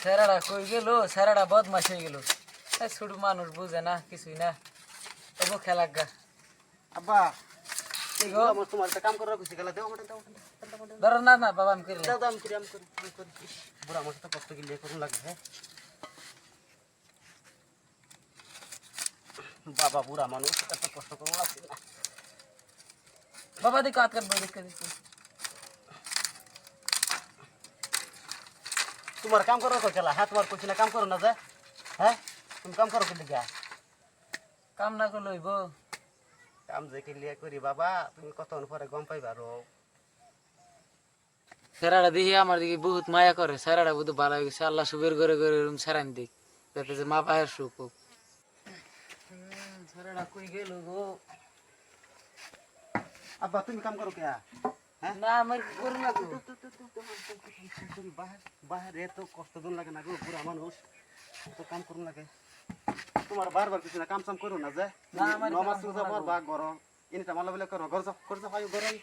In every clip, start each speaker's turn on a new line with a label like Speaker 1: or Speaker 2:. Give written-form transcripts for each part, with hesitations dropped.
Speaker 1: স্যারাটা কই গেল? স্যারাটা বদমাশ হয়ে গেল। ছোট মানুষ বুঝে না কিছুই না। তবু খেলা গা।
Speaker 2: আব্বা এই গো আমার তোমার একটা কাম করার কইছি, গেলা দাও আমাকে, দাও
Speaker 1: ধরো না না বাবা আমি করি
Speaker 2: দাও দাও, আমি করি বুড়া আমার তো কষ্ট গিয়ে করুন লাগে। হ্যাঁ বাবা বুড়া মানুষ এত কষ্ট করুন লাগছে না।
Speaker 1: বাবা দেখো হাত কাটবো দেখে দেখি।
Speaker 2: তোমার কাম করার কই খেলা? হ্যাঁ তোমার কইছি না কাম করো না যে? হ্যাঁ তুমি কাম করো কিন্তু গা
Speaker 1: কাম না করলে হইব?
Speaker 2: কাম যে কিলিয়া করি বাবা, তুমি কতক্ষণ পরে গম পাইবা রো।
Speaker 1: স্যারাটা দেখি আমার দিকে বহুত মায়া করে। স্যারাটা বহুত ভালো হয়ে গেছে। আল্লাহ সুবের করে করে রুম সারান দিক, যাতে যে মা পায়ের সুখ হোক। স্যারাটা কই গেল গো?
Speaker 2: আব্বা তুমি কাম করো কে? হ্যাঁ
Speaker 1: না আমার কি করুন না গো?
Speaker 2: বাহিরে এত কষ্ট দিন লাগে না গো, বুড়া মানুষ এত কাম করুন লাগে। তোমার বারবার কিছু না কাম সাম করো না যে?
Speaker 1: না, আমার
Speaker 2: নমাজ
Speaker 1: কাম
Speaker 2: রোজা
Speaker 1: করবো না
Speaker 2: পড়বা গরো এনিটা মালা বলে করো, গরজ গরজ হয় গরম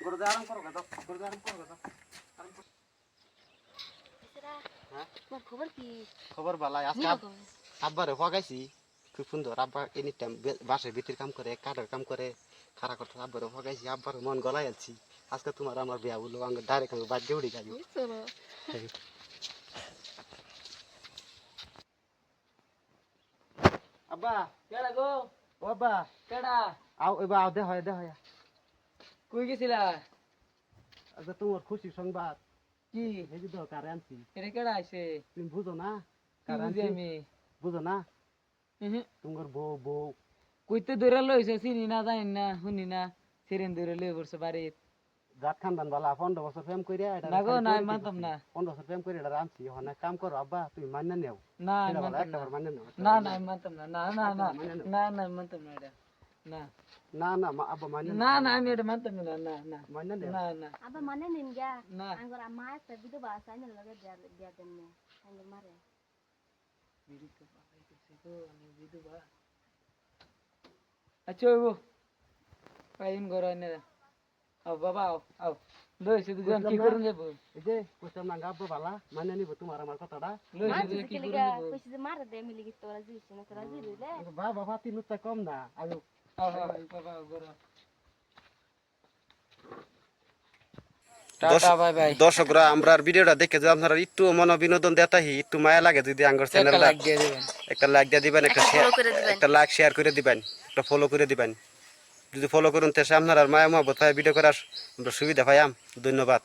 Speaker 2: গরজ আরাম করো গা, দাও গরজ আরাম করো গা, দাও আরাম করো। হ্যাঁ
Speaker 3: তোমার খবর কি?
Speaker 2: খবর ভালাই। আজকে আব্বারে হগাইছি খুব সুন্দর। আব্বা এনি টাইম বাসের ভিতরে কাম করে, কাঠের কাম করে, খাড়া করতে আব্বারে হগাইছি। আব্বার মন গলাই আছি। আজকে তোমার আমার বিয়া বললো, আমি ডাইরেক্ট আমি বাদ উড়ি যাবো। আব্বা
Speaker 1: কেডা গো?
Speaker 2: ও আব্বা
Speaker 1: কেডা?
Speaker 2: আও এবার আও দেহ দেহ।
Speaker 1: কই গেছিলা?
Speaker 2: আচ্ছা তোমার খুশি সংবাদ
Speaker 1: কি?
Speaker 2: এই যে দেহ কারে আনছি।
Speaker 1: এটা কেডা আইছে?
Speaker 2: তুমি বুঝো না
Speaker 1: কি
Speaker 2: কারে
Speaker 1: বুঝি
Speaker 2: আনছি?
Speaker 1: আমি?
Speaker 2: বুঝো না
Speaker 1: উহু।
Speaker 2: তোমার বউ বউ
Speaker 1: কইতে ধরে লইছে, চিনি না জানি না শুনি না, সিরেন ধরে লই পড়ছে বাড়িত।
Speaker 2: জাত খানদান বালা 15 বছর প্রেম কইরা এটা
Speaker 1: না গো, না আমি মানতাম না।
Speaker 2: 15 বছর প্রেম কইরা এটা আনছি। ওখানে কাম করো আব্বা, তুমি মান্য নেও।
Speaker 1: না আমি
Speaker 2: এটা বলা
Speaker 1: মানতাম
Speaker 2: একটা
Speaker 1: না।
Speaker 2: বার মান্য নেও।
Speaker 1: না না আমি মানতাম না। না না না না না আমি মানতাম না এটা। না
Speaker 2: না না আব্বা মান্য
Speaker 1: না না আমি এটা মানতাম না। না না
Speaker 2: মান্য নেও।
Speaker 1: না না
Speaker 3: আবার মানে নিন গা
Speaker 1: না।
Speaker 3: আঙ্গর মা একটা বিধবা আছে আইনের লগে বিয়া দেন নে আঙ্গর মারে।
Speaker 1: বিড়ি তো পাকাই গেছে গো, আমি বিধবা। আচ্ছা ওইব পাইন ঘর আইনে আও বাবা আও আও লইছে দুজন কি করুন যাবো?
Speaker 2: এই যে কইতাম না আব্বা বালা মান্য নিব তোমার আমার কথাটা।
Speaker 1: লইছে
Speaker 3: মানছে
Speaker 1: দুজন কি
Speaker 3: কি
Speaker 1: করুন
Speaker 3: লিগা
Speaker 1: যাবো?
Speaker 3: কইছে যে মারে দে মিলি গিয়ে তোরা জিস না তোরা জিরুলে
Speaker 2: বাবা ফাতি নুতা কম না।
Speaker 1: আও আও আও বাবা আও ঘর টাটা বাই বাই।
Speaker 2: দর্শকরা আমরা ভিডিওটা দেখে যদি আপনারা একটু মনোবিনোদন দেতাহি, একটু মায়া লাগে যদি আঙ্গর
Speaker 1: একটা
Speaker 2: চ্যানেলটা
Speaker 1: লাইক দিয়ে দিবেন।
Speaker 2: একটা লাইক দিয়ে দিবেন, একটা শেয়ার,
Speaker 3: করে দিবেন।
Speaker 2: একটা লাইক শেয়ার করে দিবেন, একটা ফলো করে দিবেন। যদি ফলো করুন তাহলে আপনার আর মায়া মহব্বত ভিডিও করার আমরা সুবিধা পাইয়াম। ধন্যবাদ।